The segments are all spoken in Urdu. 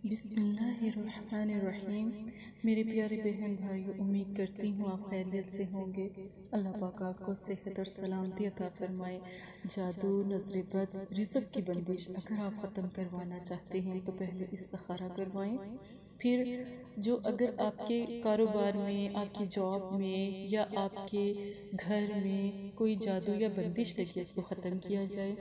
بسم اللہ الرحمن الرحیم۔ میرے پیارے بہن بھائیو، امید کرتی ہوں آپ خیریت سے ہوں گے۔ اللہ پاک آپ کو صحت اور سلامتی عطا فرمائے۔ جادو، نظر بد، رزق کی بندش اگر آپ ختم کروانا چاہتے ہیں تو پہلے استخارہ کروائیں، پھر جو اگر آپ کے کاروبار میں، آپ کی جاب میں یا آپ کے گھر میں کوئی جادو یا بندش لگی ہے اس کو ختم کیا جائے۔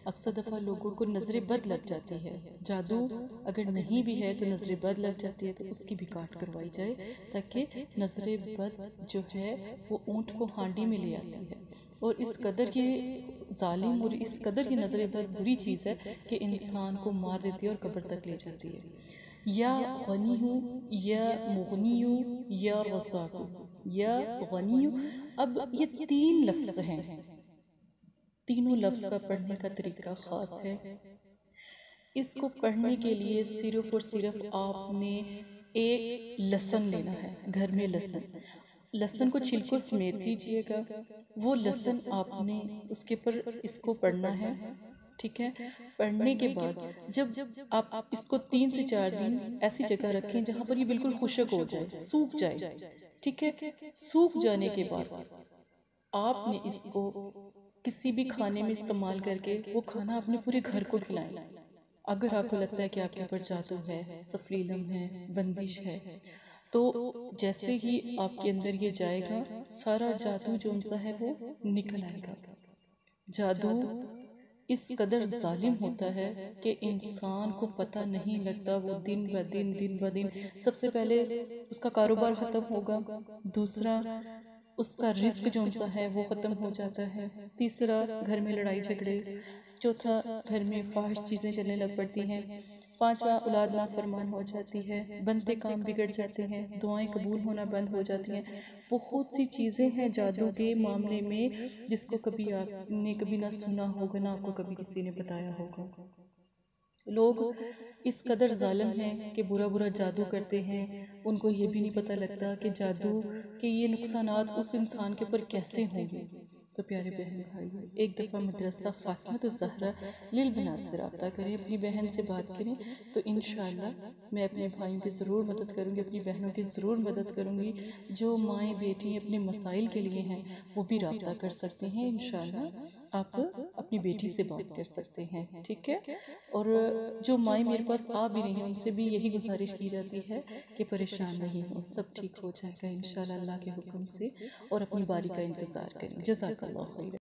اکثر دفعہ لوگوں کو نظر بد لگ جاتی ہے، جادو اگر نہیں بھی ہے تو نظر بد لگ جاتی ہے تو اس کی بھی کاٹ کروائی جائے، تاکہ نظر بد جو ہے وہ اونٹ کو ہانڈی میں لے آتی ہے، اور اس قدر یہ ظالم اور اس قدر یہ نظر بد بری چیز ہے کہ انسان کو مار دیتی ہے اور قبر تک لے جاتی ہے۔ یا غنی ہوں یا مغنی ہوں یا رزاق ہوں یا غنی ہوں، اب یہ تین لفظ ہیں، تینوں لفظ کا پڑھنے کا طریقہ خاص ہے۔ اس کو پڑھنے کے لیے صرف اور صرف آپ نے ایک لہسن لینا ہے، گھر میں لہسن کو چھلکوں سمیت لیجئے گا۔ وہ لہسن آپ نے اس کے پر اس کو پڑھنا ہے، ٹھیک ہے۔ پڑھنے کے بعد جب آپ اس کو 3 سے 4 دن ایسی جگہ رکھیں جہاں پر یہ بالکل خشک ہو جائے، سوکھ جائے، ٹھیک ہے۔ سوکھ جانے کے بعد آپ نے اس کو کسی بھی کھانے میں استعمال کر کے وہ کھانا اپنے پورے گھر کو کھلائیں۔ اگر آپ کو لگتا ہے کہ آپ کے اوپر جادو ہے، سفریلم ہے، بندش ہے، تو جیسے ہی آپ کے اندر یہ جائے گا سارا جادو جو انسا ہے وہ نکل آئے گا۔ جادو اس قدر ظالم ہوتا ہے کہ انسان کو پتہ نہیں لگتا، وہ دن بہ دن سب سے پہلے اس کا کاروبار ختم ہوگا، دوسرا اس کا رزق جو انسا ہے وہ ختم ہو جاتا ہے، تیسرا گھر میں لڑائی جھگڑے، چوتھا گھر میں فاحش چیزیں چلنے لگ پڑتی ہیں، پانچواں اولاد نافرمان ہو جاتی ہے، بنتے کام بگڑ جاتے ہیں، دعائیں قبول ہونا بند ہو جاتی ہیں۔ بہت سی چیزیں ہیں جادو کے معاملے میں جس کو کبھی آپ نے کبھی نہ سنا ہوگا، نہ آپ کو کبھی کسی نے بتایا ہوگا۔ لوگ اس قدر ظالم ہیں کہ برا جادو کرتے ہیں، ان کو یہ بھی نہیں پتہ لگتا کہ جادو کے یہ نقصانات اس انسان کے پر کیسے ہوں گے۔ تو پیارے بہن بھائیو، ایک دفعہ مدرسہ فاطمہ الزہرا للبنات سے رابطہ کریں، اپنی بہن سے بات کریں، تو انشاءاللہ میں اپنے بھائیوں کی ضرور مدد کروں گی، اپنی بہنوں کی ضرور مدد کروں گی۔ جو مائیں بیٹی اپنے مسائل کے لیے ہیں وہ بھی رابطہ کر سکتے ہیں، انشاءاللہ آپ اپنی بیٹی سے بات کر سکتے ہیں، ٹھیک ہے۔ اور جو مائیں میرے پاس آ بھی رہی ہیں ان سے بھی یہی گزارش کی جاتی ہے کہ پریشان نہیں ہو، سب ٹھیک ہو جائے گا انشاءاللہ اللہ کے حکم سے، اور اپنی باری کا انتظار کریں۔ جزاک اللہ خیر۔